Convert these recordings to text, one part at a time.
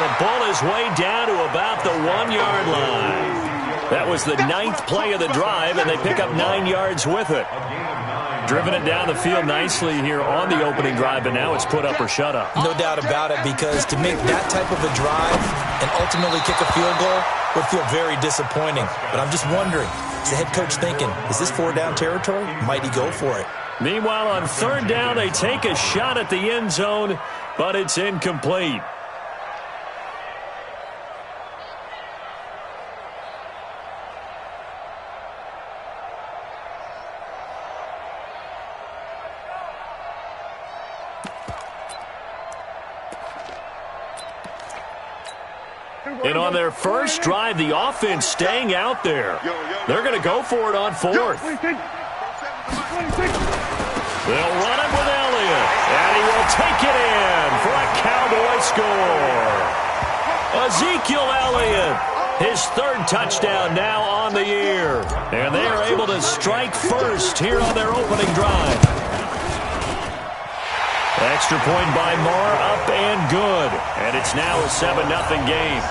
going to bull his way down to about the 1-yard line. That was the 9th play of the drive, and they pick up 9 yards with it. Driven it down the field nicely here on the opening drive, and now it's put up or shut up. No doubt about it, because to make that type of a drive and ultimately kick a field goal would feel very disappointing. But I'm just wondering, is the head coach thinking, is this 4-down territory? Might he go for it? Meanwhile, on 3rd down, they take a shot at the end zone, but it's incomplete. And on their first drive, the offense staying out there. They're going to go for it on 4th. They'll run it with Elliott, and he will take it in for a Cowboy score. Ezekiel Elliott, his 3rd touchdown now on the year. And they are able to strike first here on their opening drive. Extra point by Marr, up and good. And it's now a 7-0 game.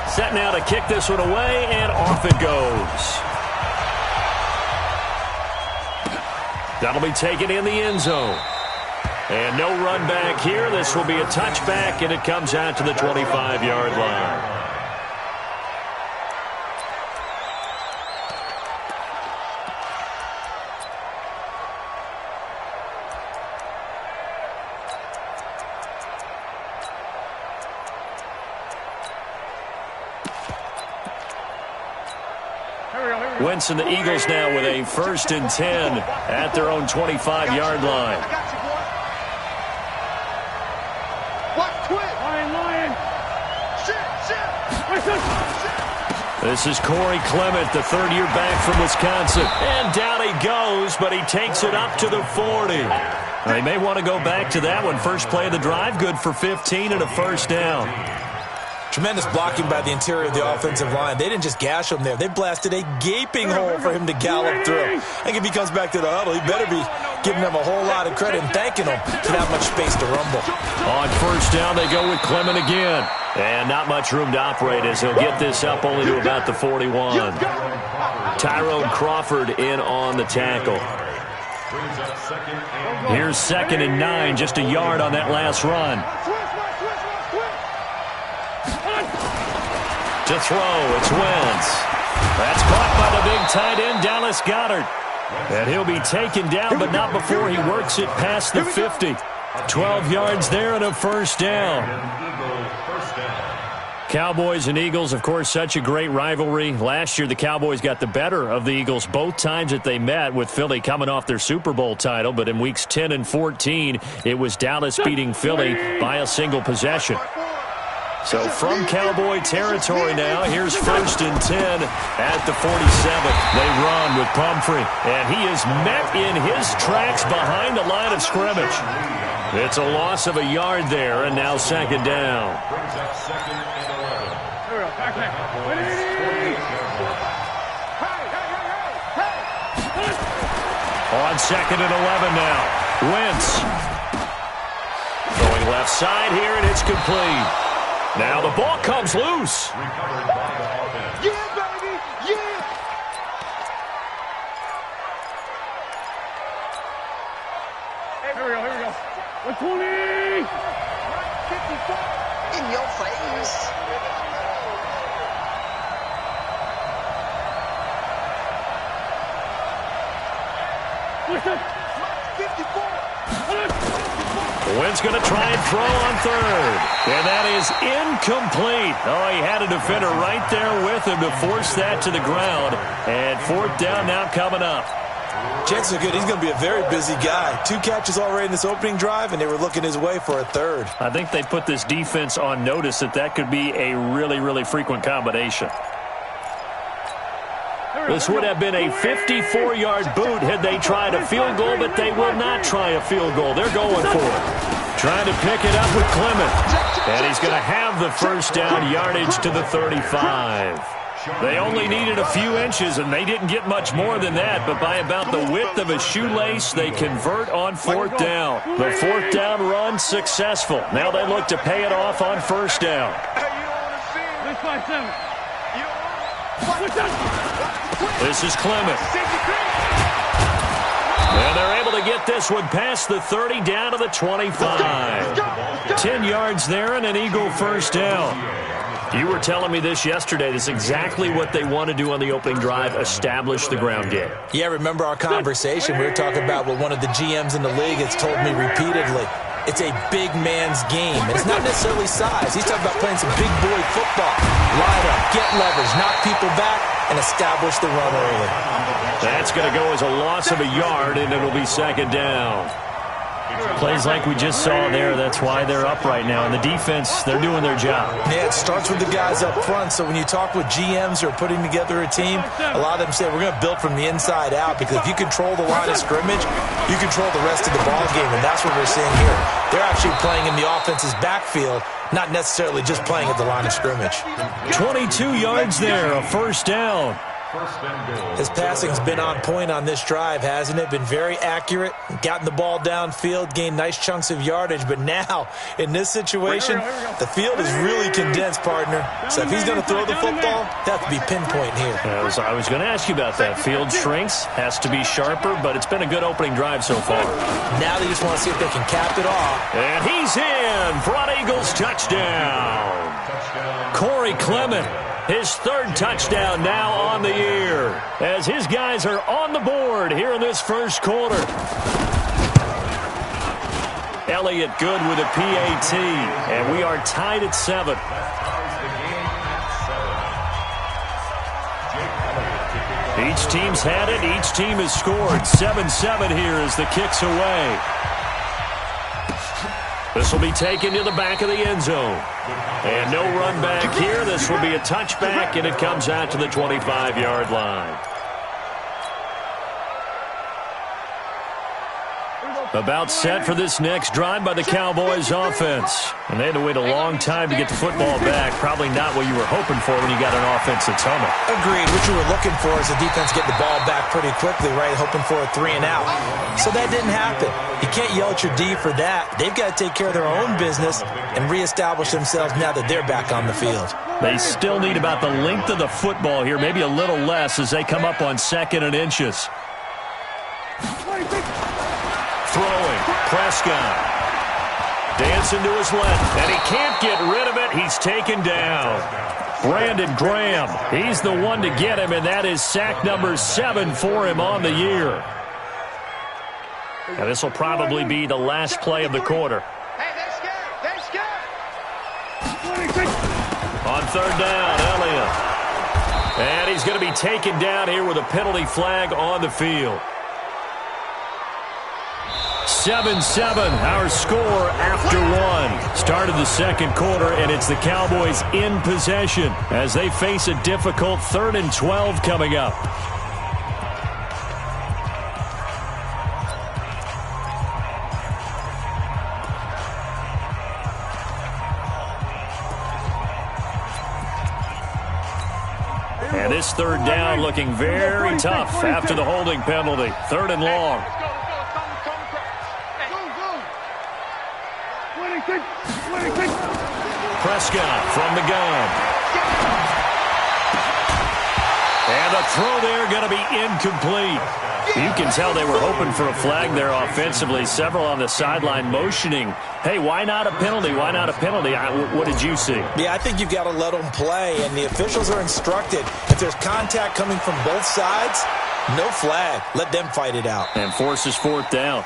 Set now to kick this one away, and off it goes. That'll be taken in the end zone. And no run back here. This will be a touchback, and it comes out to the 25-yard line. Wentz and the Eagles now with a 1st and 10 at their own 25-yard line. This is Corey Clement, the 3rd-year back from Wisconsin. And down he goes, but he takes it up to the 40. They may want to go back to that one. First play of the drive, good for 15 and a 1st down. Tremendous blocking by the interior of the offensive line. They didn't just gash him there. They blasted a gaping hole for him to gallop through. I think if he comes back to the huddle, he better be giving them a whole lot of credit and thanking them for that much space to rumble. On 1st down, they go with Clement again. And not much room to operate as he'll get this up only to about the 41. Tyrone Crawford in on the tackle. Here's 2nd and 9, just a yard on that last run. To throw, it's Wentz. That's caught by the big tight end, Dallas Goedert. And he'll be taken down, but not before he works it past the 50. 12 yards there and a 1st down. Cowboys and Eagles, of course, such a great rivalry. Last year, the Cowboys got the better of the Eagles both times that they met, with Philly coming off their Super Bowl title. But in weeks 10 and 14, it was Dallas beating Philly by a single possession. So from Cowboy territory now, here's 1st and 10 at the 47. They run with Pumphrey, and he is met in his tracks behind the line of scrimmage. It's a loss of a yard there, and now 2nd down. On 2nd and 11 now. Wentz. Going left side here, and it's complete. Now the ball comes loose. Yeah, baby! Yeah! Hey, here we go. 120! In your face. Listen. 54. Wentz going to try and throw on 3rd. And that is incomplete. Oh, he had a defender right there with him to force that to the ground. And 4th down now coming up. Chances are good. He's going to be a very busy guy. 2 catches already in this opening drive, and they were looking his way for a 3rd. I think they put this defense on notice that could be a really, really frequent combination. This would have been a 54-yard boot had they tried a field goal, but they will not try a field goal. They're going for it. Trying to pick it up with Clement. And he's going to have the 1st down, yardage to the 35. They only needed a few inches, and they didn't get much more than that, but by about the width of a shoelace, they convert on fourth down. The fourth down run successful. Now they look to pay it off on first down. This is Clement. And they're able to get this one past the 30 down to the 25. 10 yards there and an Eagle first down. You were telling me this yesterday. This is exactly what they want to do on the opening drive, establish the ground game. Yeah, remember our conversation? We were talking about what one of the GMs in the league has told me repeatedly. It's a big man's game, and it's not necessarily size. He's talking about playing some big boy football. Line up, get leverage, knock people back, and establish the run early. That's going to go as a loss of a yard, and it'll be second down. Plays like we just saw there, that's why they're up right now. And the defense, they're doing their job. Yeah, it starts with the guys up front. So when you talk with GMs who are putting together a team, a lot of them say we're going to build from the inside out, because if you control the line of scrimmage, you control the rest of the ball game, and that's what we're seeing here. They're actually playing in the offense's backfield, not necessarily just playing at the line of scrimmage. 22 yards there, a first down. His passing's been on point on this drive, hasn't it? Been very accurate, gotten the ball downfield, gained nice chunks of yardage. But now, in this situation, the field is really condensed, partner. So if he's going to throw the football, that have to be pinpoint here. I was going to ask you about that. Field shrinks, has to be sharper, but it's been a good opening drive so far. Now they just want to see if they can cap it off. And he's in for an Eagles touchdown. Corey Clement. His third touchdown now on the year, as his guys are on the board here in this first quarter. Elliott good with a PAT, and we are tied at 7. Each team's had it. Each team has scored. 7-7 here as the kick's away. This will be taken to the back of the end zone. And no run back here. This will be a touchback, and it comes out to the 25-yard line. About set for this next drive by the Cowboys offense. And they had to wait a long time to get the football back. Probably not what you were hoping for when you got an offense that's humming. Agreed. What you were looking for is the defense getting the ball back pretty quickly, right? Hoping for a 3-and-out. So that didn't happen. You can't yell at your D for that. They've got to take care of their own business and reestablish themselves now that they're back on the field. They still need about the length of the football here, maybe a little less as they come up on 2nd and inches. Throwing, Prescott. Dancing to his left, and he can't get rid of it. He's taken down. Brandon Graham, he's the one to get him, and that is sack number 7 for him on the year. And this will probably be the last play of the quarter. On 3rd down, Elliott. And he's going to be taken down here with a penalty flag on the field. 7-7, our score after 1. Started the second quarter, and it's the Cowboys in possession as they face a difficult 3rd and 12 coming up. And this 3rd down looking very tough after the holding penalty. 3rd and long. Prescott from the gun. And the throw there going to be incomplete. You can tell they were hoping for a flag there offensively. Several on the sideline motioning, hey, why not a penalty? Why not a penalty? What did you see? Yeah, I think you've got to let them play, and the officials are instructed. If there's contact coming from both sides, no flag. Let them fight it out. And forces 4th down.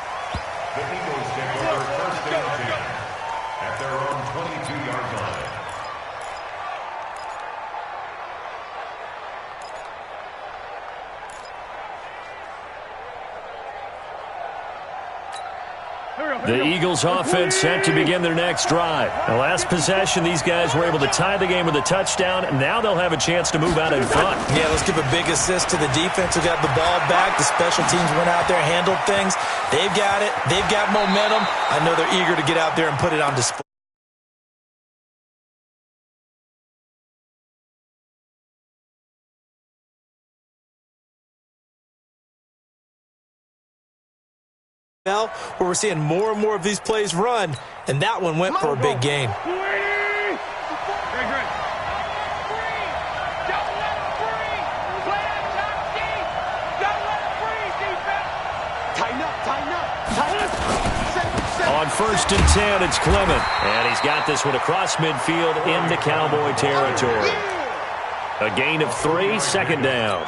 The Eagles offense set to begin their next drive. The last possession, these guys were able to tie the game with a touchdown, and now they'll have a chance to move out in front. Yeah, let's give a big assist to the defense who got the ball back. The special teams went out there, handled things. They've got it. They've got momentum. I know they're eager to get out there and put it on display. Now, where we're seeing more and more of these plays run, and that one went for a big gain. On 1st and 10, it's Clement. And he's got this one across midfield into Cowboy territory. A gain of 3, second down.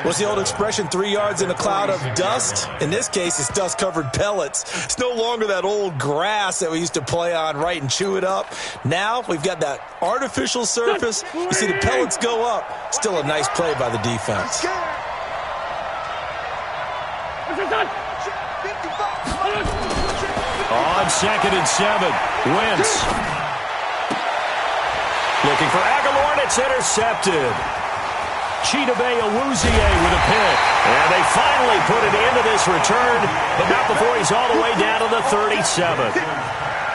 What's the old expression, 3 yards in a cloud of dust? In this case, it's dust-covered pellets. It's no longer that old grass that we used to play on, right, and chew it up. Now we've got that artificial surface. You see the pellets go up. Still a nice play by the defense. On 2nd and 7, Wentz. Looking for Aguilar, and it's intercepted. Chidobe Awuzie with a pick. And they finally put it into this return, but not before he's all the way down to the 37.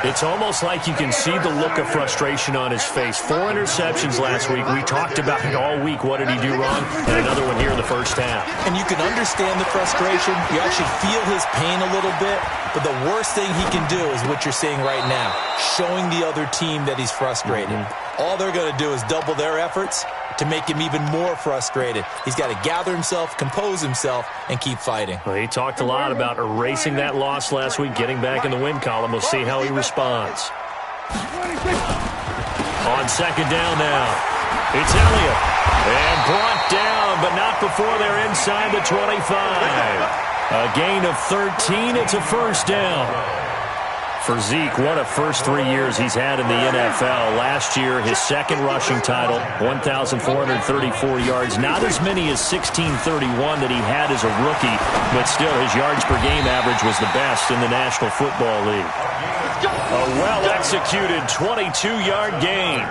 It's almost like you can see the look of frustration on his face. 4 interceptions last week. We talked about it all week. What did he do wrong? And another one here in the first half. And you can understand the frustration. You actually feel his pain a little bit. But the worst thing he can do is what you're seeing right now, showing the other team that he's frustrated. All they're going to do is double their efforts to make him even more frustrated. He's got to gather himself, compose himself, and keep fighting. Well, he talked a lot about erasing that loss last week, getting back in the win column. We'll see how he responds. On 2nd down now, it's Elliott. And brought down, but not before they're inside the 25. A gain of 13. It's a first down. For Zeke, what a first 3 years he's had in the NFL. Last year, his second rushing title, 1,434 yards. Not as many as 1,631 that he had as a rookie, but still his yards per game average was the best in the National Football League. A well-executed 22-yard gain.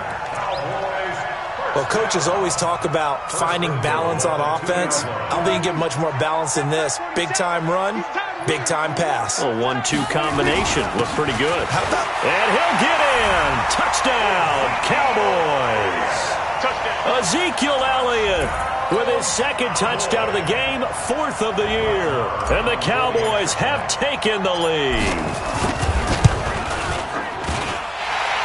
Well, coaches always talk about finding balance on offense. I don't think you get much more balance than this. Big-time run, big-time pass. A 1-2 combination. Looked pretty good. How about? And he'll get in. Touchdown, Cowboys. Touchdown. Ezekiel Elliott with his second touchdown of the game, 4th of the year. And the Cowboys have taken the lead.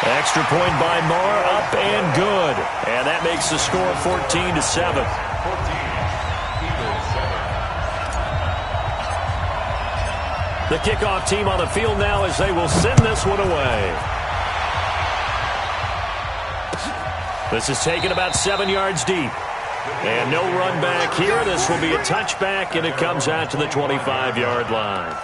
Extra point by Marr, up and good. And that makes the score 14-7. The kickoff team on the field now as they will send this one away. This is taken about 7 yards deep. And no run back here. This will be a touchback, and it comes out to the 25-yard line.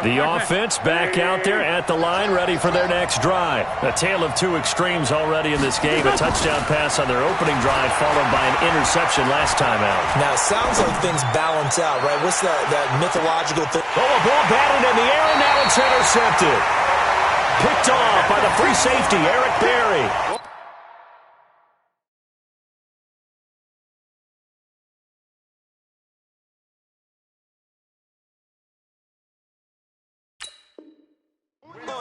The offense back out there at the line, ready for their next drive. A tale of two extremes already in this game. A touchdown pass on their opening drive, followed by an interception last time out. Now, it sounds like things balance out, right? What's that mythological thing? Oh, a ball batted in the air, and now it's intercepted. Picked off by the free safety, Eric Berry.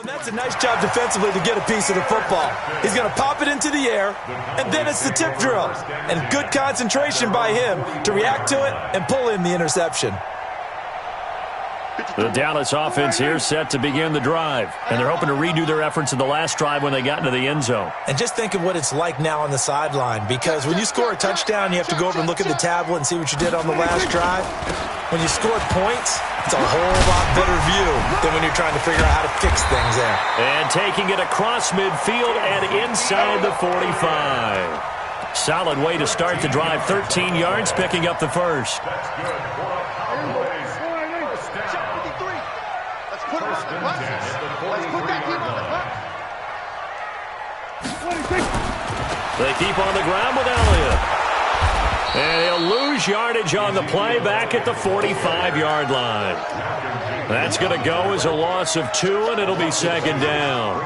That's a nice job defensively to get a piece of the football. He's going to pop it into the air, and then it's the tip drill. And good concentration by him to react to it and pull in the interception. The Dallas offense here set to begin the drive. And they're hoping to redo their efforts in the last drive when they got into the end zone. And just think of what it's like now on the sideline, because when you score a touchdown, you have to go over and look at the tablet and see what you did on the last drive. When you scored points, it's a whole lot better view than when you're trying to figure out how to fix things there. And taking it across midfield and inside the 45. Solid way to start the drive. 13 yards, picking up the first. They keep on the ground with Elliott. And he'll lose yardage on the play back at the 45-yard line. That's going to go as a loss of 2, and it'll be second down.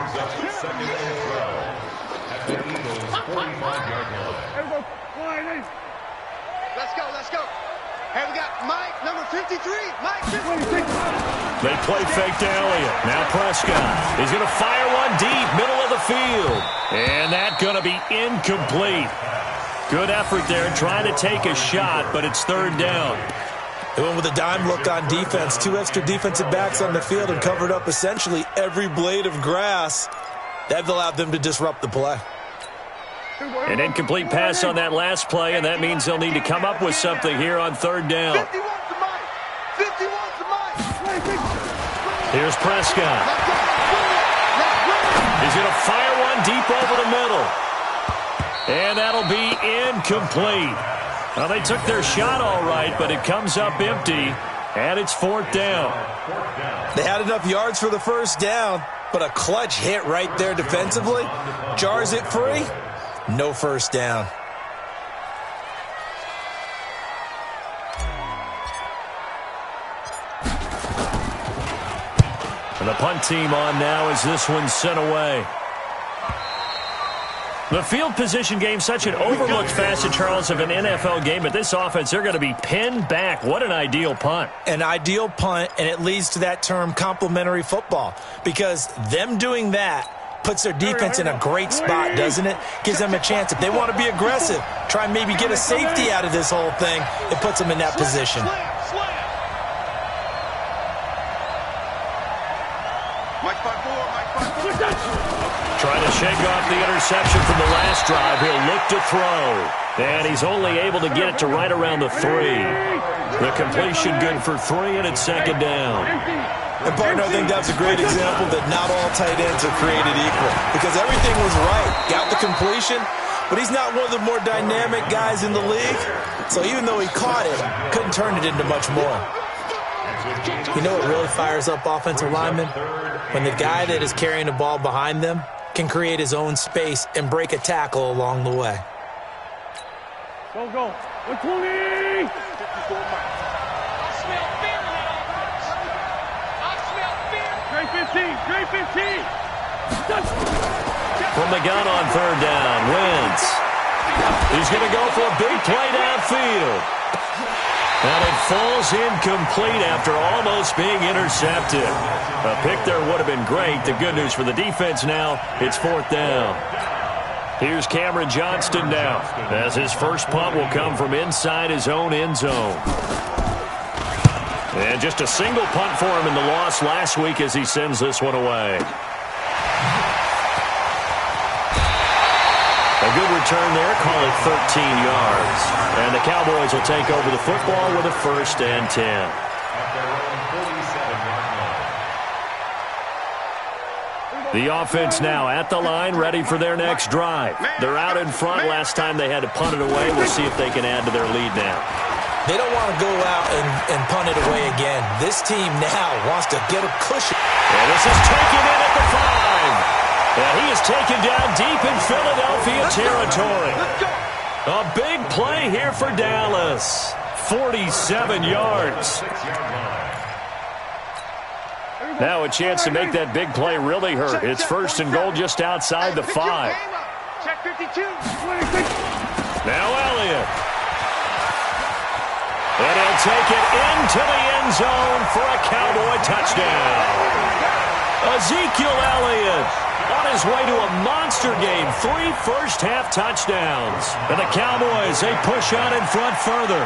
Let's go. Hey, we got Mike, number 53. Mike, 53. They play fake to Elliott. Now Prescott. He's going to fire one deep, middle of the field. And that's going to be incomplete. Good effort there, trying to take a shot, but it's third down. They went with a dime look on defense. 2 extra defensive backs on the field and covered up essentially every blade of grass. That allowed them to disrupt the play. An incomplete pass on that last play, and that means they'll need to come up with something here on third down. 51 to Mike. 51 to Mike. Here's Prescott. He's going to fire one deep over the middle. And that'll be incomplete. Well, they took their shot all right, but it comes up empty, and it's fourth down. They had enough yards for the first down, but a clutch hit right there defensively jars it free. No first down. And the punt team on now as this one's sent away. The field position game, such an overlooked facet, Charles, of an NFL game. But this offense, they're going to be pinned back. What an ideal punt. An ideal punt, and it leads to that term complementary football. Because them doing that puts their defense in a great spot, doesn't it? Gives them a chance. If they want to be aggressive, try and maybe get a safety out of this whole thing, it puts them in that position. Mike 5-4, Mike 5-4. Trying to shake off the interception from the last drive. He'll look to throw. And he's only able to get it to right around the 3. The completion good for 3, and it's second down. And, partner, I think that's a great example that not all tight ends are created equal. Because everything was right. Got the completion, but he's not one of the more dynamic guys in the league. So even though he caught it, couldn't turn it into much more. You know what really fires up offensive linemen? When the guy that is carrying the ball behind them can create his own space and break a tackle along the way. Go, go. 120. 54 Mike. I smell fear in that offense. I smell fear. Great 15. Great 15. From the gun on third down, Wentz. He's going to go for a big play downfield. And it falls incomplete after almost being intercepted. A pick there would have been great. The good news for the defense now, it's fourth down. Here's Cameron Johnston now, as his first punt will come from inside his own end zone. And just a single punt for him in the loss last week as he sends this one away. A good return there, call it 13 yards. And the Cowboys will take over the football with a 1st and 10. The offense now at the line, ready for their next drive. They're out in front. Last time they had to punt it away. We'll see if they can add to their lead now. They don't want to go out and punt it away again. This team now wants to get a cushion. And this is taken in at the 5. And he is taken down deep in Philadelphia territory. A big play here for Dallas. 47 yards. Now a chance to make that big play really hurt. It's 1st and goal just outside the 5. Check 52. Now Elliott. And he'll take it into the end zone for a Cowboy touchdown. Ezekiel Elliott on his way to a monster game. 3 first-half touchdowns. And the Cowboys, they push on in front further.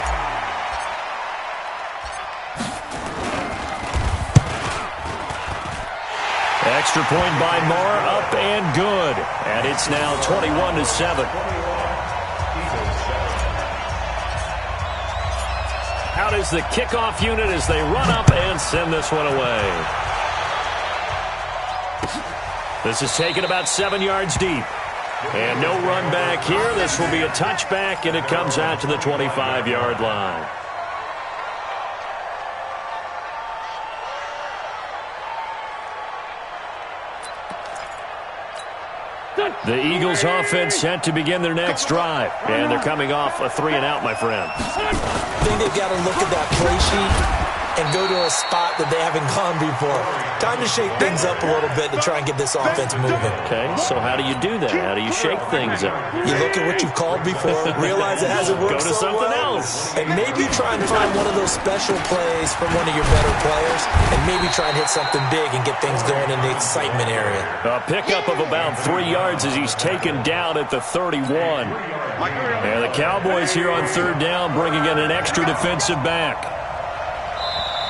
Extra point by Moore, up and good. And it's now 21-7. Out is the kickoff unit as they run up and send this one away. This is taken about 7 yards deep. And no run back here. This will be a touchback, and it comes out to the 25-yard line. The Eagles offense set to begin their next drive. And they're coming off a 3-and-out, my friend. I think they've got to look at that play sheet and go to a spot that they haven't gone before. Time to shake things up a little bit to try and get this offense moving. Okay, so how do you do that? How do you shake things up? You look at what you've called before, realize it hasn't worked Go to so something well, else. and maybe try and find one of those special plays from one of your better players, and maybe try and hit something big and get things going in the excitement area. A pickup of about 3 yards as he's taken down at the 31. And the Cowboys here on third down bringing in an extra defensive back.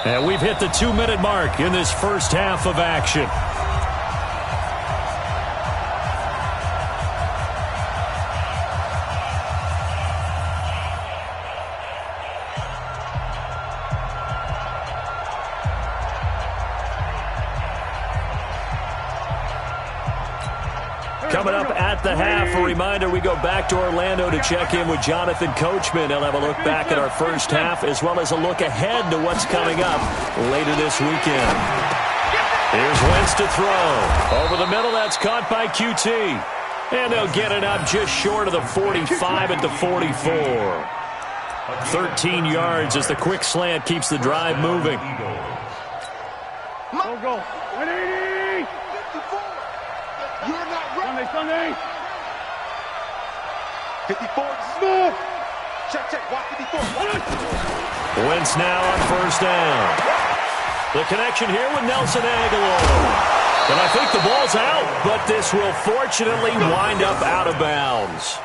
And we've hit the 2-minute mark in this first half of action. Coming up at the half, a reminder, we go back to Orlando to check in with Jonathan Coachman. He'll have a look back at our first half as well as a look ahead to what's coming up later this weekend. Here's Wentz to throw. Over the middle, that's caught by QT. And they'll get it up just short of the 45 at the 44. 13 yards as the quick slant keeps the drive moving. Go. 180. Sunday. 54. Smooth. Check. Watch 54. Wentz now on first down. The connection here with Nelson Aguilar. And I think the ball's out, but this will fortunately wind up out of bounds.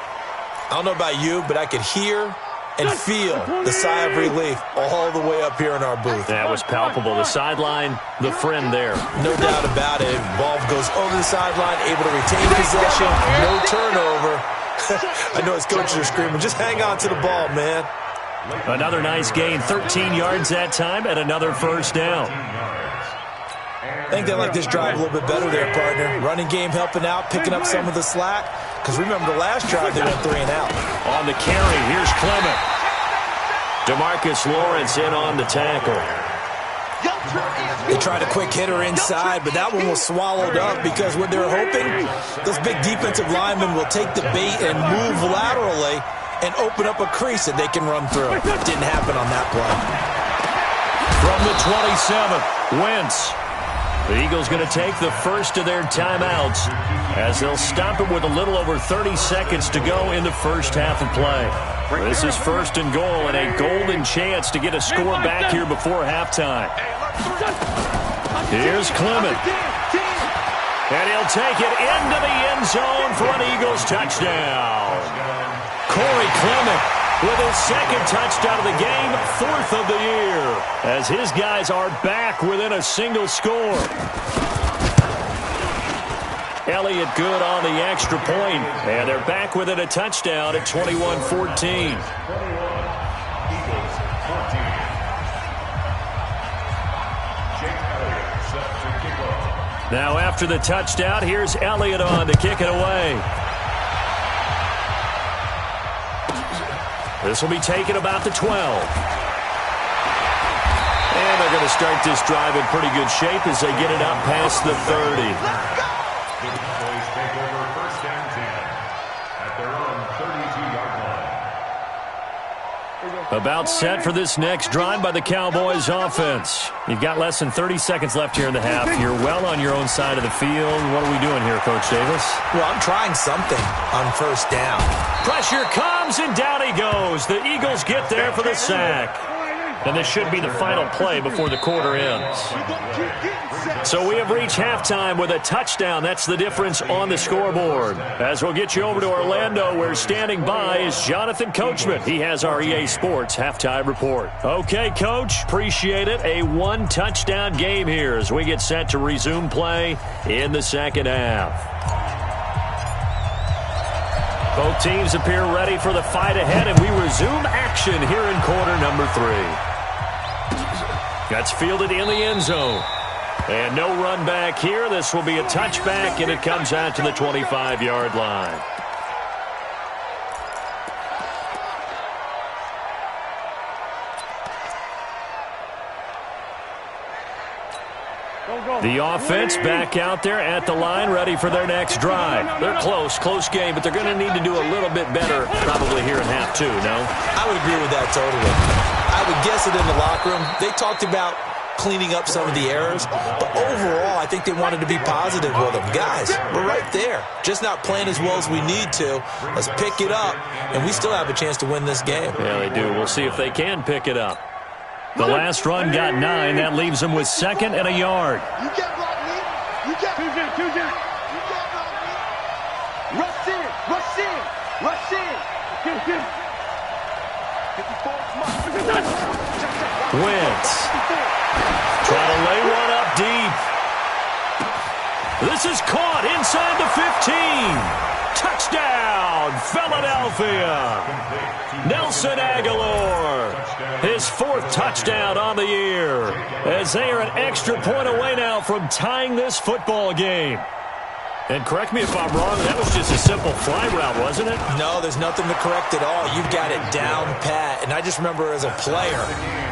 I don't know about you, but I could hear and feel the sigh of relief all the way up here in our booth. That was palpable. The sideline, the friend there. No doubt about it. Ball goes over the sideline, able to retain possession, no turnover. I know his coaches are screaming, just hang on to the ball, man. Another nice gain, 13 yards that time, and another first down. I think they like this drive a little bit better there, partner. Running game helping out, picking up some of the slack. Because remember the last drive, they went 3 and out. On the carry, here's Clement. DeMarcus Lawrence in on the tackle. They tried a quick hitter inside, but that one was swallowed up because what they're hoping, those big defensive linemen will take the bait and move laterally and open up a crease that they can run through. Didn't happen on that play. From the 27, Wentz. The Eagles going to take the first of their timeouts as they'll stop it with a little over 30 seconds to go in the first half of play. This is first and goal and a golden chance to get a score back here before halftime. Here's Clement. And he'll take it into the end zone for an Eagles touchdown. Corey Clement with his second touchdown of the game, 4th of the year, as his guys are back within a single score. Elliott good on the extra point, and they're back within a touchdown at 21-14. Now after the touchdown, here's Elliott on to kick it away. This will be taken about the 12. And they're going to start this drive in pretty good shape as they get it up past the 30. About set for this next drive by the Cowboys offense. You've got less than 30 seconds left here in the half. You're well on your own side of the field. What are we doing here, Coach Davis? Well, I'm trying something on first down. Pressure comes, and down he goes. The Eagles get there for the sack. And this should be the final play before the quarter ends. So we have reached halftime with a touchdown. That's the difference on the scoreboard. As we'll get you over to Orlando, where standing by is Jonathan Coachman. He has our EA Sports halftime report. Okay, Coach, appreciate it. A one-touchdown game here as we get set to resume play in the second half. Both teams appear ready for the fight ahead, and we resume action here in quarter number 3. That's fielded in the end zone. And no run back here. This will be a touchback, and it comes out to the 25-yard line. The offense back out there at the line, ready for their next drive. They're close game, but they're going to need to do a little bit better probably here in half 2, no? I would agree with that totally. I would guess it in the locker room. They talked about cleaning up some of the errors, but overall, I think they wanted to be positive with them. Guys, we're right there. Just not playing as well as we need to. Let's pick it up, and we still have a chance to win this game. Yeah, they do. We'll see if they can pick it up. The last run got 9. That leaves them with 2nd and a yard. You get Rodney. You get Two Jack. You get Rodney. Rush in. Rush in. Rush in. Get. 54. Come on. Wentz. Trying to lay one up deep. This is caught inside the 15. Touchdown, Philadelphia. Nelson Aguilar. His 4th touchdown on the year. As they are an extra point away now from tying this football game. And correct me if I'm wrong, that was just a simple fly route, wasn't it? No, there's nothing to correct at all. You've got it down pat. And I just remember as a player,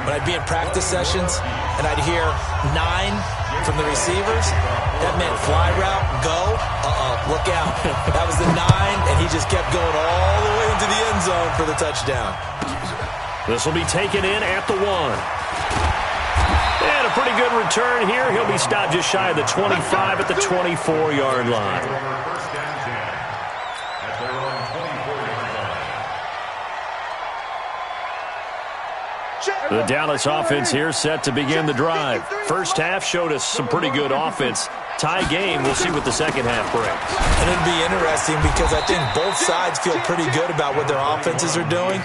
when I'd be in practice sessions and I'd hear 9 from the receivers, that meant fly route, go, look out. That was the 9, and he just kept going all the way into the end zone for the touchdown. This will be taken in at the 1. And a pretty good return here. He'll be stopped just shy of the 25 at the 24-yard line. The Dallas offense here set to begin the drive. First half showed us some pretty good offense. Tie game. We'll see what the second half brings. And it'll be interesting because I think both sides feel pretty good about what their offenses are doing.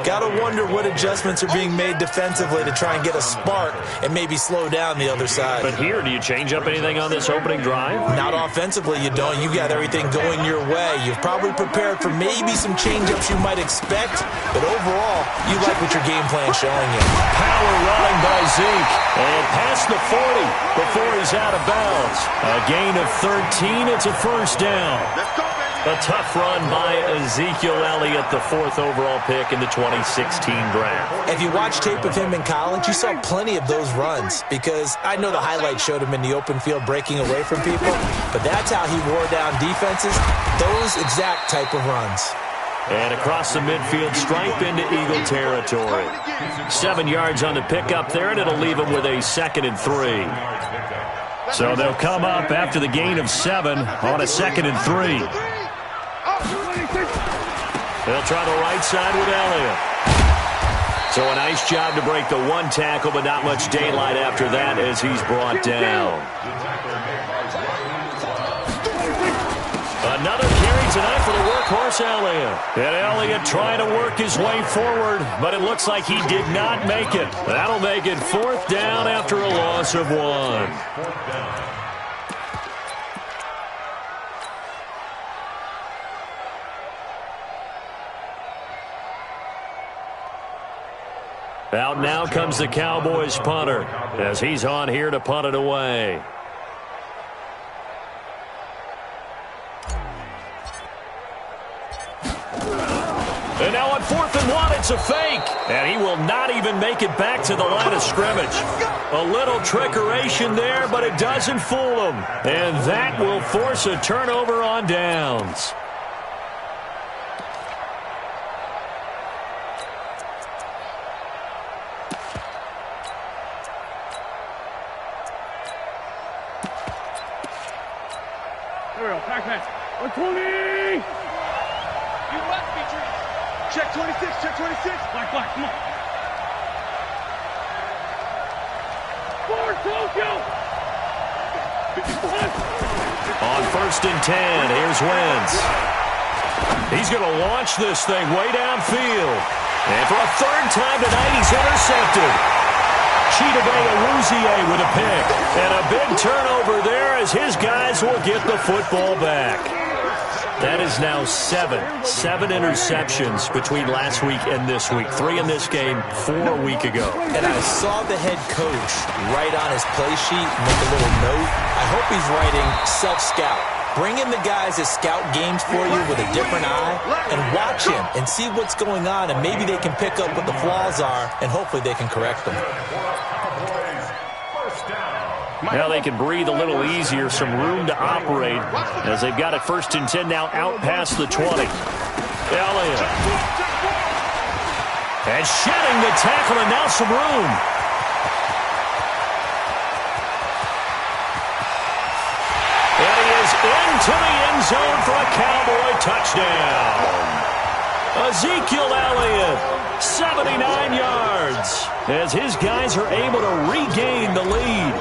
Got to wonder what adjustments are being made defensively to try and get a spark and maybe slow down the other side. But here, do you change up anything on this opening drive? Not offensively, you don't. You got everything going your way. You've probably prepared for maybe some change-ups you might expect, but overall, you like what your game plan's showing you. Power run by Zeke. And past the 40 before he's out of bounds. A gain of 13. It's a first down. Let's go, baby. A tough run by Ezekiel Elliott, the 4th overall pick in the 2016 draft. If you watch tape of him in college, you saw plenty of those runs because I know the highlights showed him in the open field breaking away from people, but that's how he wore down defenses, those exact type of runs. And across the midfield, stripe into Eagle territory. 7 yards on the pickup there, and it'll leave him with a 2nd and 3. So they'll come up after the gain of 7 on a 2nd and 3. They'll try the right side with Elliott. So a nice job to break the 1 tackle, but not much daylight after that as he's brought down. Another carry tonight for the workhorse Elliott. And Elliott trying to work his way forward, but it looks like he did not make it. That'll make it 4th down after a loss of 1. Out now comes the Cowboys punter as he's on here to punt it away. And now on 4th and 1, it's a fake. And he will not even make it back to the line of scrimmage. A little trickeration there, but it doesn't fool him. And that will force a turnover on downs. Here we go. Pass. 120. You must be dreaming. Check 26. Check 26. Black. Come on. Forward, Tokyo. 54. On 1st and 10, here's Wentz. He's going to launch this thing way downfield. And for a 3rd time tonight, he's intercepted. Chidobe Awuzie with a pick. And a big turnover there as his guys will get the football back. That is now 7 interceptions between last week and this week. 3 in this game, 4 a week ago. And I saw the head coach write on his play sheet, make a little note. I hope he's writing self-scout. Bring in the guys that scout games for you with a different eye and watch him and see what's going on, and maybe they can pick up what the flaws are, and hopefully they can correct them. Now they can breathe a little easier, some room to operate as they've got it 1st and 10 now out past the 20. Elliott. And shedding the tackle, and now some room. And he is into the end zone for a Cowboy touchdown. Ezekiel Elliott, 79 yards, as his guys are able to regain the lead.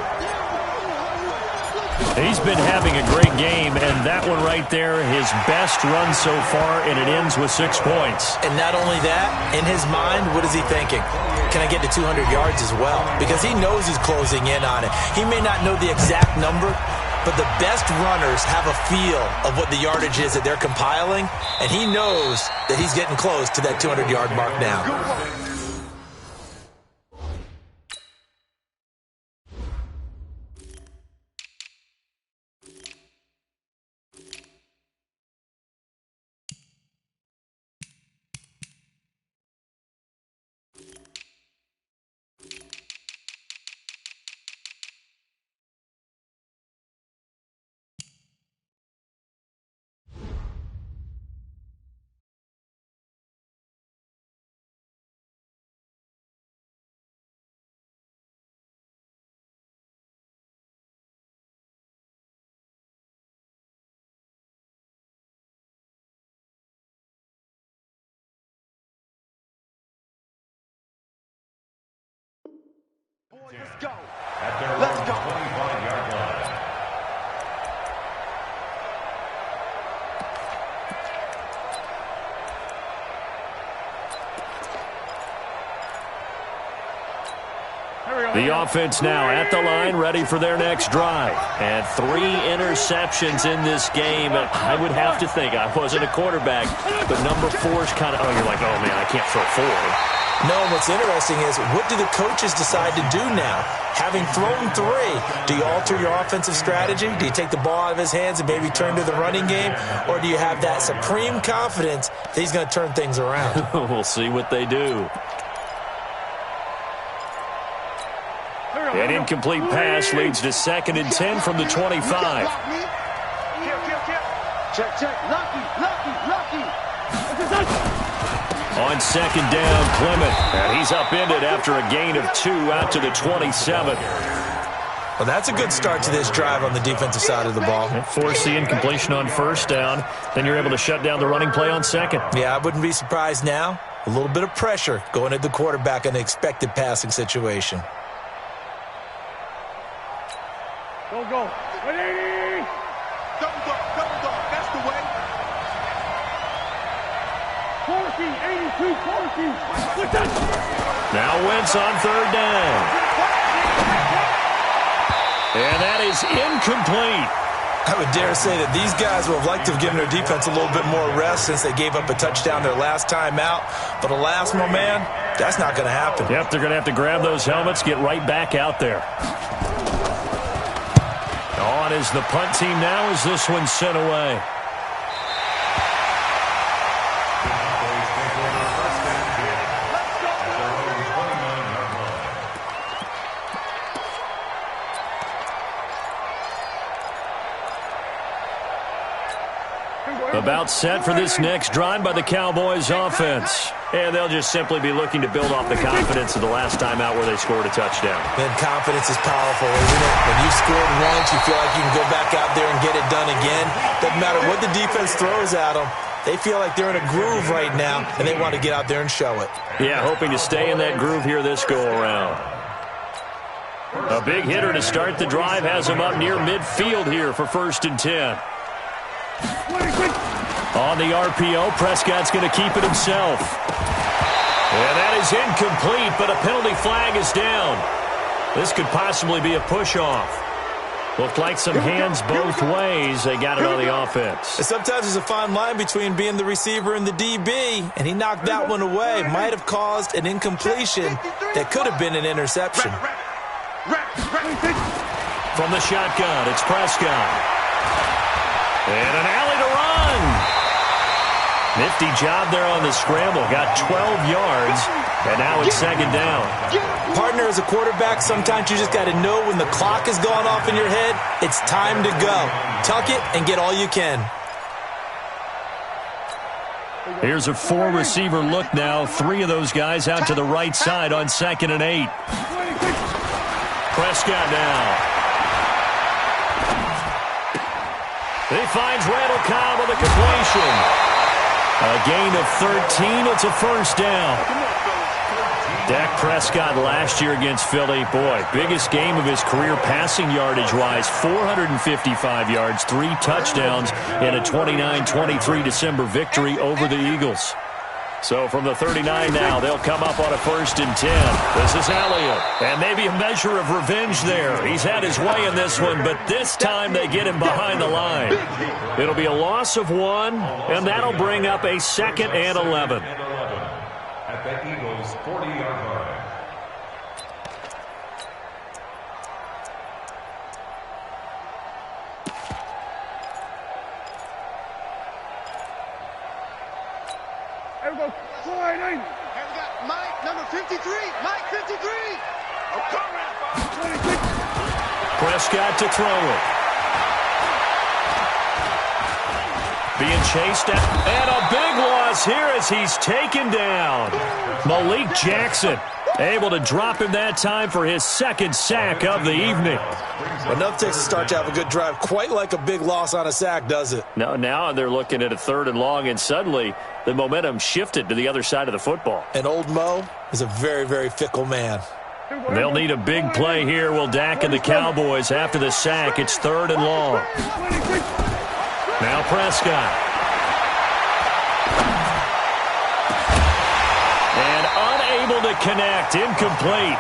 He's been having a great game, and that one right there, his best run so far, and it ends with 6 points. And not only that, in his mind, what is he thinking? Can I get to 200 yards as well? Because he knows he's closing in on it. He may not know the exact number, but the best runners have a feel of what the yardage is that they're compiling, and he knows that he's getting close to that 200-yard mark now. Let's go. Let's go. 25-yard line. The offense now at the line, ready for their next drive. And 3 interceptions in this game. I would have to think, I wasn't a quarterback, but number 4 is kind of, you're like, oh, man, I can't throw 4. No, what's interesting is, what do the coaches decide to do now? Having thrown 3, do you alter your offensive strategy? Do you take the ball out of his hands and maybe turn to the running game? Or do you have that supreme confidence that he's going to turn things around? We'll see what they do. An incomplete pass leads to 2nd and 10 from the 25. Check. Lucky. On 2nd down, Clement. And he's upended after a gain of 2 out to the 27. Well, that's a good start to this drive on the defensive side of the ball. Force the incompletion on 1st down. Then you're able to shut down the running play on 2nd. Yeah, I wouldn't be surprised now. A little bit of pressure going at the quarterback in an expected passing situation. Go. 180. Double dog. That's the way. 40, 82, 40. Now Wentz on 3rd down. And that is incomplete. I would dare say that these guys would have liked to have given their defense a little bit more rest since they gave up a touchdown their last time out. But alas, my man, that's not going to happen. Yep, they're going to have to grab those helmets, get right back out there. On is the punt team now as this one's sent away. About set for this next drive by the Cowboys offense. And they'll just simply be looking to build off the confidence of the last time out where they scored a touchdown. And confidence is powerful, isn't it? When you've scored once, you feel like you can go back out there and get it done again. Doesn't matter what the defense throws at them. They feel like they're in a groove right now, and they want to get out there and show it. Yeah, hoping to stay in that groove here this go-around. A big hitter to start the drive has him up near midfield here for 1st and 10. On the RPO, Prescott's going to keep it himself. And that is incomplete, but a penalty flag is down. This could possibly be a push-off. Looked like some hands both ways. They got it on the offense. Sometimes there's a fine line between being the receiver and the DB, and he knocked that one away. Might have caused an incompletion that could have been an interception. From the shotgun, it's Prescott. And an alley to run. Nifty job there on the scramble. Got 12 yards, and now it's 2nd down. Partner, as a quarterback, sometimes you just got to know when the clock is going off in your head, it's time to go. Tuck it and get all you can. Here's a four-receiver look now. Three of those guys out to the right side on 2nd and 8. Prescott now. He finds Randall Cobb with a completion. A gain of 13. It's a first down. Dak Prescott last year against Philly, boy, biggest game of his career passing yardage-wise, 455 yards, 3 touchdowns in a 29-23 December victory over the Eagles. So from the 39 now, they'll come up on a 1st and 10. This is Elliott, and maybe a measure of revenge there. He's had his way in this one, but this time they get him behind the line. It'll be a loss of 1, and that'll bring up a 2nd and 11. At the Eagles' 40-yard line. Here we go. Sliding. Here we got Mike, number 53. Mike, 53. Oh, 26. Prescott to throw it. Being chased at, and a big loss here as he's taken down. Malik Jackson able to drop him that time for his 2nd sack of the evening. Enough takes to start to have a good drive, quite like a big loss on a sack, does it? Now they're looking at a 3rd and long, and suddenly the momentum shifted to the other side of the football. And old Mo is a very, very fickle man. They'll need a big play here, will Dak and the Cowboys after the sack. It's 3rd and long. Now Prescott. And unable to connect. Incomplete.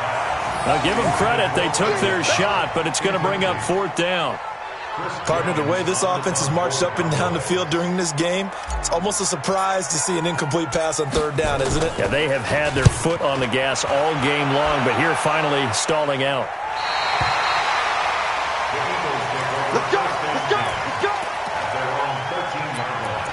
Now give them credit. They took their shot, but it's going to bring up 4th down. Partner, the way this offense has marched up and down the field during this game, it's almost a surprise to see an incomplete pass on 3rd down, isn't it? Yeah, they have had their foot on the gas all game long, but here finally stalling out. Let's go. Let's go. Let's go. Their own 13-yard line.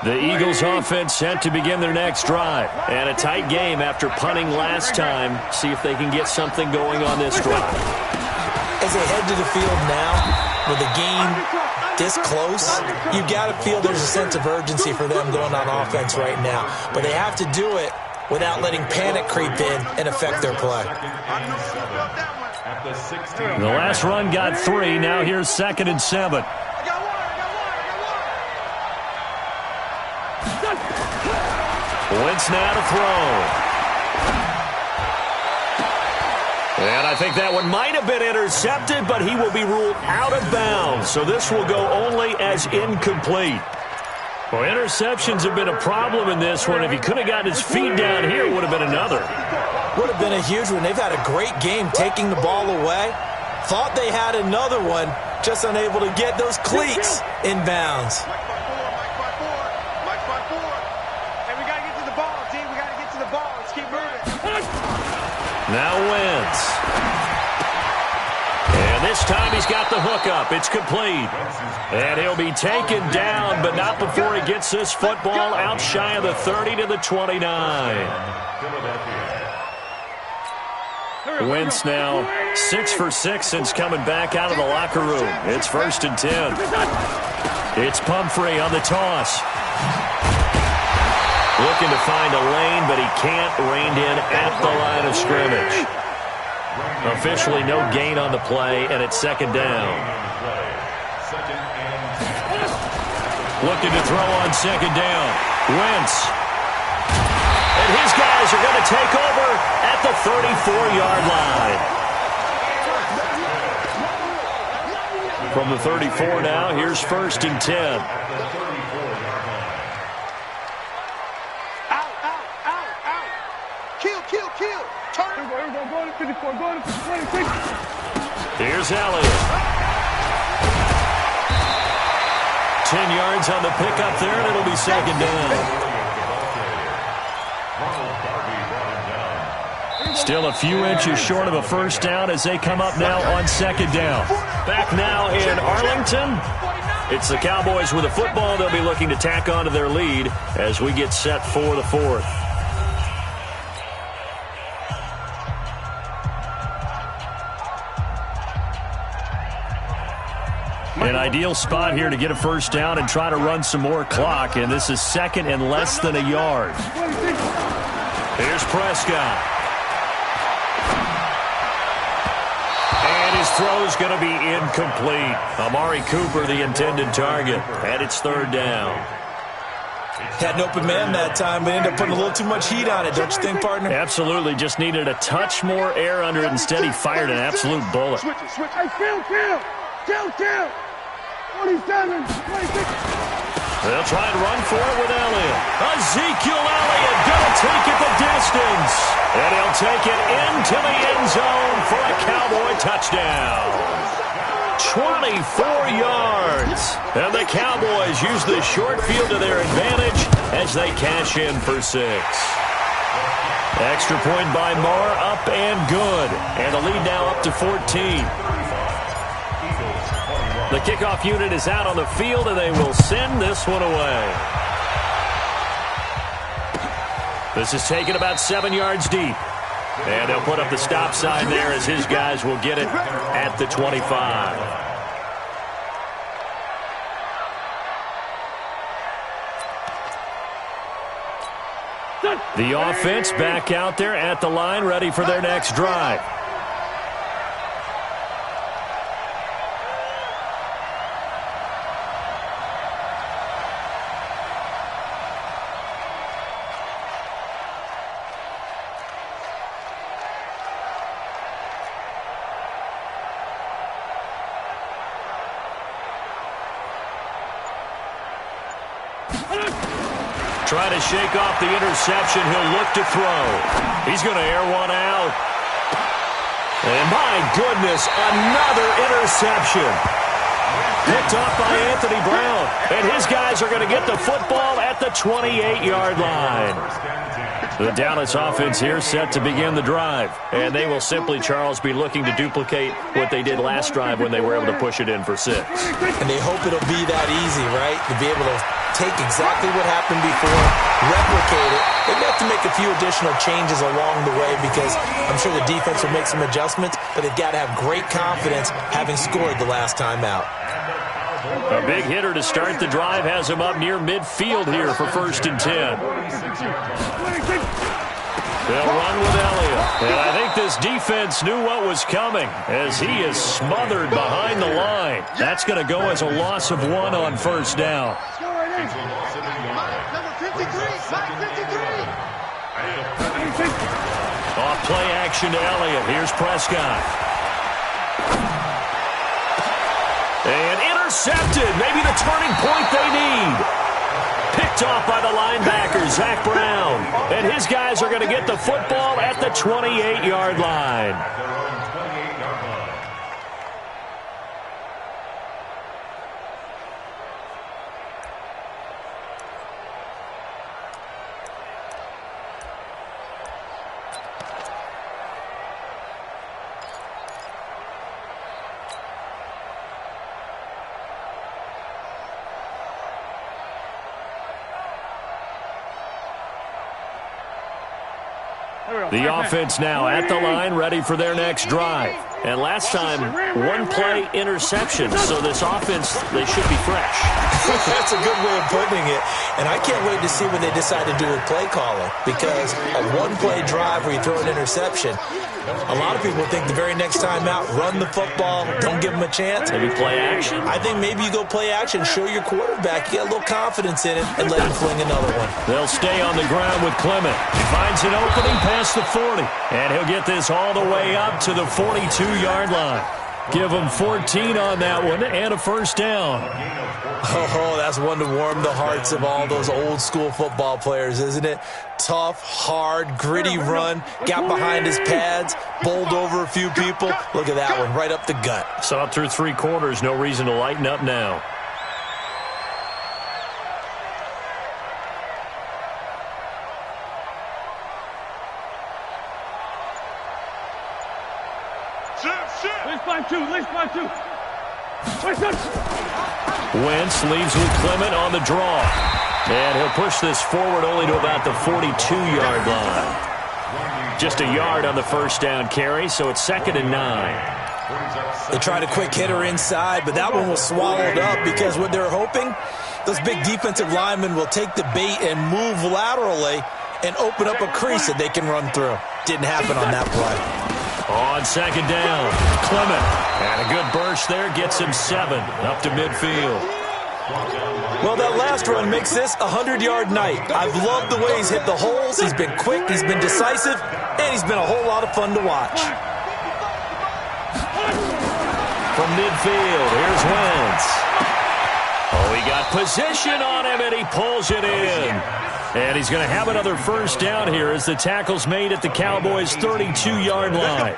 The Eagles offense set to begin their next drive. And a tight game after punting last time. See if they can get something going on this drive. As they head to the field now, with the game this close, you got to feel there's a sense of urgency for them going on offense right now. But they have to do it without letting panic creep in and affect their play. At the 16. The last run got 3. Now here's 2nd and 7. Wentz now to throw. And I think that one might have been intercepted, but he will be ruled out of bounds. So this will go only as incomplete. Well, interceptions have been a problem in this one. If he could have gotten his feet down here, it would have been another. Would have been a huge one. They've had a great game taking the ball away. Thought they had another one, just unable to get those cleats in bounds. Now Wentz. And this time he's got the hookup. It's complete. And he'll be taken down, but not before he gets this football out shy of the 30 to the 29. Wentz now 6 for 6 since coming back out of the locker room. It's 1st and 10. It's Pumphrey on the toss. Looking to find a lane, but he can't. Reined in at the line of scrimmage. Officially no gain on the play, and it's 2nd down. Looking to throw on 2nd down. Wentz. And his guys are going to take over at the 34-yard line. From the 34 now, here's 1st and 10. Here's Elliott. 10 yards on the pickup there, and it'll be 2nd down. Still a few inches short of a 1st down as they come up now on 2nd down. Back now in Arlington. It's the Cowboys with a football. They'll be looking to tack on to their lead as we get set for the 4th. An ideal spot here to get a first down and try to run some more clock, and this is second and less than a yard. Here's Prescott. And his throw's going to be incomplete. Amari Cooper, the intended target, and it's third down. Had an open man that time, but ended up putting a little too much heat on it, don't you think, partner? Absolutely. Just needed a touch more air under it. Instead, he fired an absolute bullet. Switch. Hey, kill. 27, 26. They'll try and run for it with Elliott. Ezekiel Elliott going to take it the distance. And he'll take it into the end zone for a Cowboy touchdown. 24 yards. And the Cowboys use the short field to their advantage as they cash in for 6. Extra point by Marr, up and good. And the lead now up to 14. The kickoff unit is out on the field, and they will send this one away. This is taken about 7 yards deep. And they'll put up the stop sign there as his guys will get it at the 25. The offense back out there at the line, ready for their next drive. Trying to shake off the interception. He'll look to throw. He's going to air one out. And my goodness, another interception. Picked off by Anthony Brown. And his guys are going to get the football at the 28-yard line. The Dallas offense here set to begin the drive. And they will simply, Charles, be looking to duplicate what they did last drive when they were able to push it in for 6. And they hope it'll be that easy, right? To be able to take exactly what happened before, replicate it. They have to make a few additional changes along the way because I'm sure the defense will make some adjustments, but they've got to have great confidence having scored the last time out. A big hitter to start the drive has him up near midfield here for 1st and 10. They'll run with Elliott. And I think this defense knew what was coming as he is smothered behind the line. That's going to go as a loss of 1 on 1st down. Number 53, Mike 53. Off play action to Elliott. Here's Prescott. And intercepted. Maybe the turning point they need. Picked off by the linebacker, Zach Brown. And his guys are going to get the football at the 28-yard line. The offense now at the line, ready for their next drive. And last time, 1-play interception. So this offense, they should be fresh. That's a good way of putting it. And I can't wait to see what they decide to do with play calling. Because a 1-play drive where you throw an interception, a lot of people think the very next time out, run the football, don't give them a chance. Maybe play action? I think maybe you go play action, show your quarterback, you get a little confidence in it, and let him fling another one. They'll stay on the ground with Clement. He finds an opening past the 40. And he'll get this all the way up to the 42-yard line. Give him 14 on that one and a 1st down. Oh, that's one to warm the hearts of all those old-school football players, isn't it? Tough, hard, gritty run, got behind his pads, bowled over a few people. Look at that one, right up the gut. Saw it through 3 quarters, no reason to lighten up now. Wentz leaves with Clement on the draw. And he'll push this forward only to about the 42-yard line. Just a yard on the 1st down carry, so it's 2nd and 9. They tried a quick hitter inside, but that one was swallowed up because what they're hoping, those big defensive linemen will take the bait and move laterally and open up a crease that they can run through. Didn't happen on that play. On second down, Clement. And a good burst there gets him 7 up to midfield. Well, that last run makes this a 100-yard night. I've loved the way he's hit the holes. He's been quick, he's been decisive, and he's been a whole lot of fun to watch. From midfield, here's Wentz. Oh, he got position on him, and he pulls it in. And he's going to have another first down here as the tackle's made at the Cowboys' 32-yard line.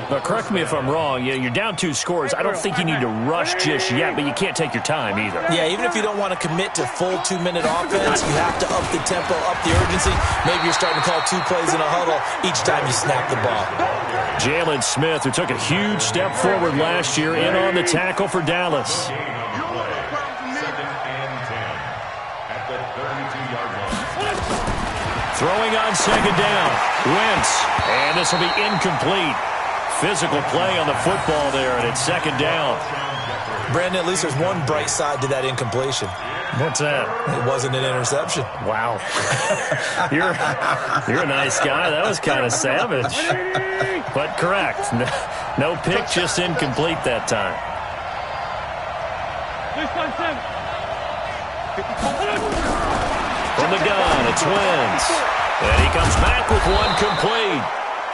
But correct me if I'm wrong, you're down 2 scores. I don't think you need to rush just yet, but you can't take your time either. Yeah, even if you don't want to commit to full 2-minute offense, you have to up the tempo, up the urgency. Maybe you're starting to call 2 plays in a huddle each time you snap the ball. Jalen Smith, who took a huge step forward last year, in on the tackle for Dallas. Throwing on second down, Wentz, and this will be incomplete. Physical play on the football there, and it's second down. Brandon, at least there's one bright side to that incompletion. What's that? It wasn't an interception. Wow. You're a nice guy. That was kind of savage. But correct. No pick, just incomplete that time. From the gun, it's Wentz. And he comes back with one complete.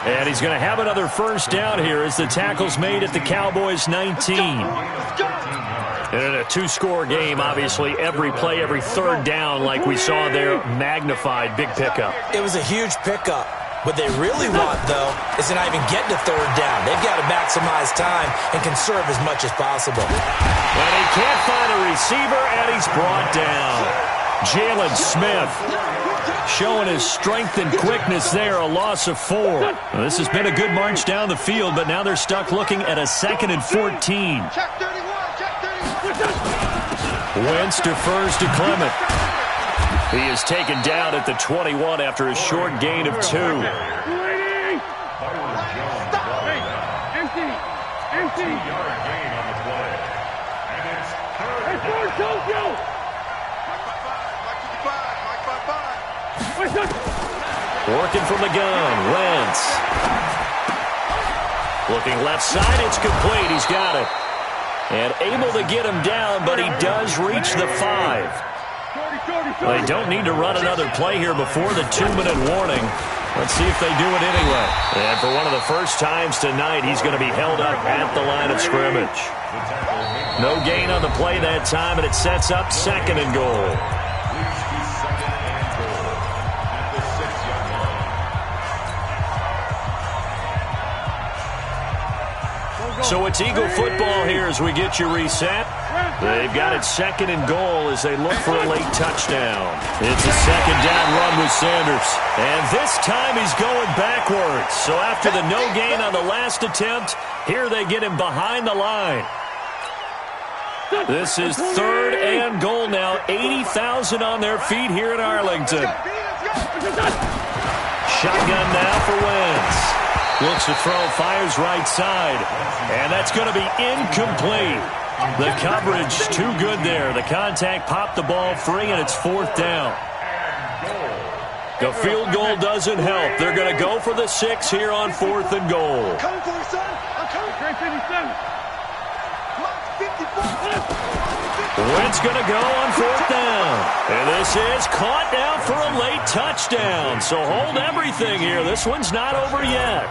And he's going to have another first down here as the tackle's made at the Cowboys' 19. And in a 2-score game, obviously, every play, every third down, like we saw there, magnified, big pickup. It was a huge pickup. What they really want, though, is to not even get to third down. They've got to maximize time and conserve as much as possible. And he can't find a receiver, and he's brought down. Jalen Smith showing his strength and quickness there, a loss of 4. Well, this has been a good march down the field, but now they're stuck looking at a 2nd and 14. Wentz defers to Clement. He is taken down at the 21 after a short gain of 2. Working from the gun, Wentz. Looking left side, it's complete. He's got it. And able to get him down, but he does reach the 5. They don't need to run another play here before the 2-minute warning. Let's see if they do it anyway. And for one of the first times tonight, he's going to be held up at the line of scrimmage. No gain on the play that time, and it sets up 2nd and goal. So it's Eagle football here as we get you reset. They've got it 2nd and goal as they look for a late touchdown. It's a 2nd down run with Sanders. And this time he's going backwards. So after the no gain on the last attempt, here they get him behind the line. This is 3rd and goal now. 80,000 on their feet here in Arlington. Shotgun now for Wentz. Looks to throw, fires right side. And that's going to be incomplete. The coverage too good there. The contact popped the ball free, and it's 4th down. The field goal doesn't help. They're going to go for the 6 here on 4th and goal. I'm coming for you, son. I'm coming. Great 57. Wentz going to go on 4th down. And this is caught now for a late touchdown. So hold everything here. This one's not over yet.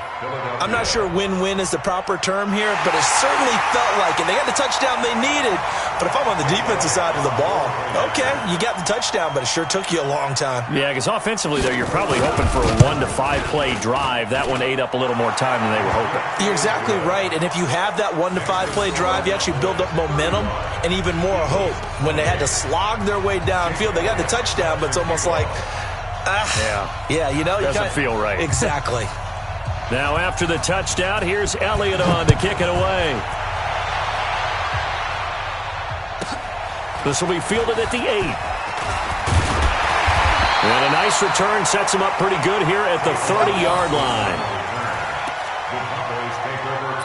I'm not sure win-win is the proper term here, but it certainly felt like it. They got the touchdown they needed. But if I'm on the defensive side of the ball, okay, you got the touchdown, but it sure took you a long time. Yeah, because offensively, though, you're probably hoping for a 1 to 5 play drive. That one ate up a little more time than they were hoping. You're exactly right. And if you have that 1 to 5 play drive, you actually build up momentum and even more hope. When they had to slog their way downfield, they got the touchdown, but it's almost like, yeah, you know, doesn't feel right. Exactly. Now after the touchdown, here's Elliott on to kick it away. This will be fielded at the 8. And a nice return sets him up pretty good here at the 30-yard line. The Cowboys take over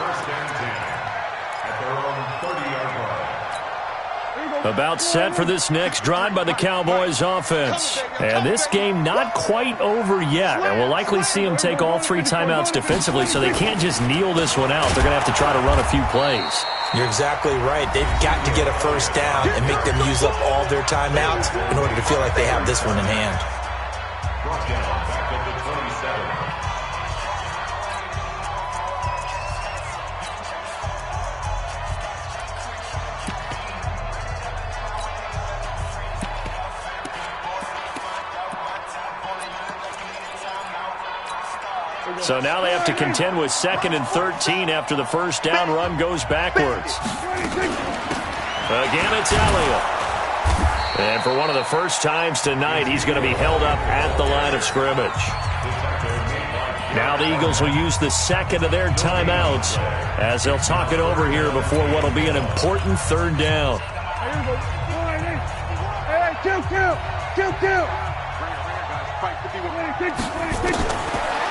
About set for this next drive by the Cowboys offense. And this game not quite over yet. And we'll likely see them take all 3 timeouts defensively, so they can't just kneel this one out. They're going to have to try to run a few plays. You're exactly right. They've got to get a first down and make them use up all their timeouts in order to feel like they have this one in hand. Brought down back at the 27. So now they have to contend with 2nd and 13 after the first down run goes backwards. Again, it's Elliott. And for one of the first times tonight, he's going to be held up at the line of scrimmage. Now the Eagles will use the 2nd of their timeouts as they'll talk it over here before what will be an important 3rd down.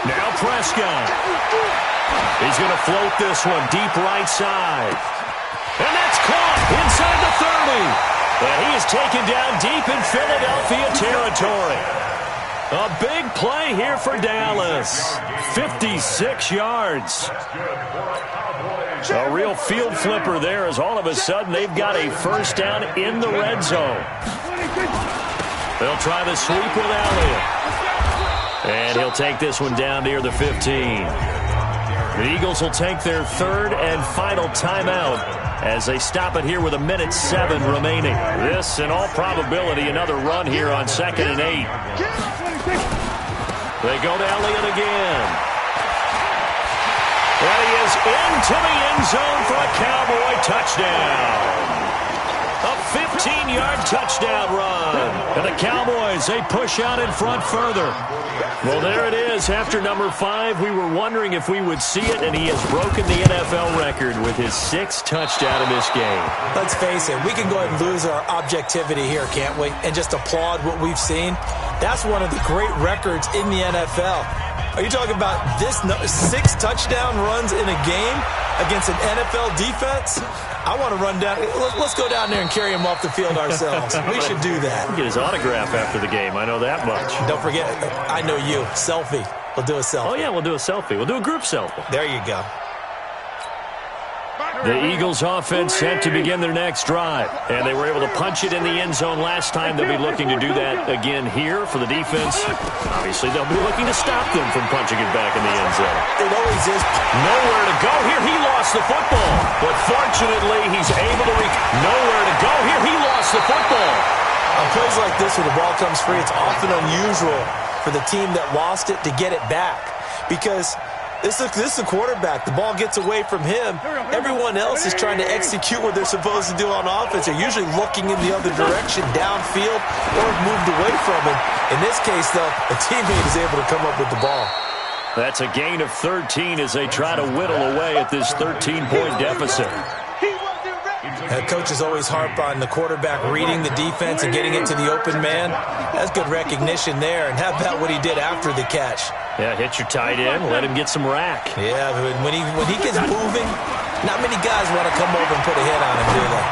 Now Prescott. He's going to float this one deep right side. And that's caught inside the 30. And he is taken down deep in Philadelphia territory. A big play here for Dallas. 56 yards. A real field flipper there as all of a sudden they've got a first down in the red zone. They'll try the sweep with Elliott. And he'll take this one down near the 15. The Eagles will take their 3rd and final timeout as they stop it here with 1:07 remaining. This, in all probability, another run here on 2nd and 8. They go to Elliott again. And he is into the end zone for a Cowboy touchdown. A 15-yard touchdown run. And the Cowboys, they push out in front further. Well, there it is. After number 5, we were wondering if we would see it, and he has broken the NFL record with his 6th touchdown in this game. Let's face it, we can go ahead and lose our objectivity here, can't we? And just applaud what we've seen. That's one of the great records in the NFL. Are you talking about this 6 touchdown runs in a game against an NFL defense? I want to run down. Let's go down there and carry him off the field ourselves. We should do that. Get his autograph after the game. I know that much. Don't forget, I know you. Selfie. We'll do a selfie. Oh, yeah, we'll do a selfie. We'll do a group selfie. There you go. The Eagles offense set to begin their next drive. And they were able to punch it in the end zone last time. They'll be looking to do that again here for the defense. Obviously, they'll be looking to stop them from punching it back in the end zone. It always is. Nowhere to go here. He lost the football. But fortunately, he's able to nowhere to go here. He lost the football. On plays like this where the ball comes free, it's often unusual for the team that lost it to get it back. Because this is the quarterback. The ball gets away from him. Everyone else is trying to execute what they're supposed to do on offense. They're usually looking in the other direction, downfield, or moved away from him. In this case, though, a teammate is able to come up with the ball. That's a gain of 13 as they try to whittle away at this 13-point deficit. Coaches always harp on the quarterback reading the defense and getting it to the open man. That's good recognition there. And how about what he did after the catch? Yeah, hit your tight end, let him get some rack. Yeah, but when he gets moving, not many guys want to come over and put a hit on him, do they?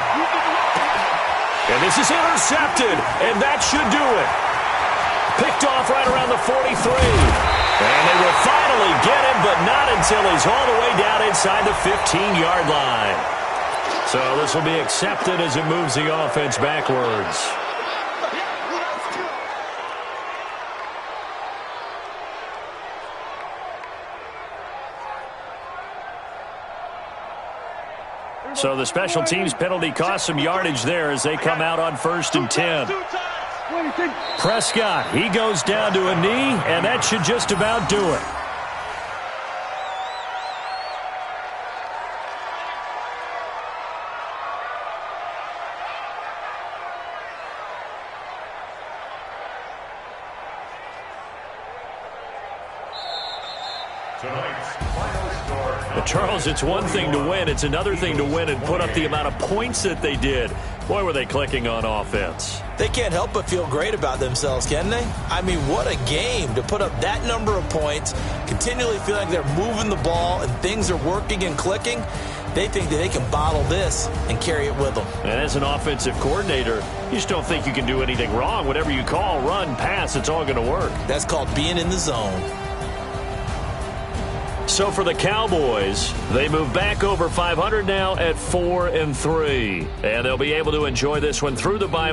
And this is intercepted, and that should do it. Picked off right around the 43. And they will finally get him, but not until he's all the way down inside the 15-yard line. So this will be accepted as it moves the offense backwards. So the special teams penalty cost some yardage there as they come out on 1st and 10. Prescott, he goes down to a knee, and that should just about do it. Tonight's final score. But Charles, it's one thing to win. It's another thing to win and put up the amount of points that they did. Boy, were they clicking on offense. They can't help but feel great about themselves, can they? I mean, what a game to put up that number of points, continually feel like they're moving the ball and things are working and clicking. They think that they can bottle this and carry it with them. And as an offensive coordinator, you just don't think you can do anything wrong. Whatever you call, run, pass, it's all going to work. That's called being in the zone. So for the Cowboys, they move back over 500 now at 4-3. And they'll be able to enjoy this one through the bye.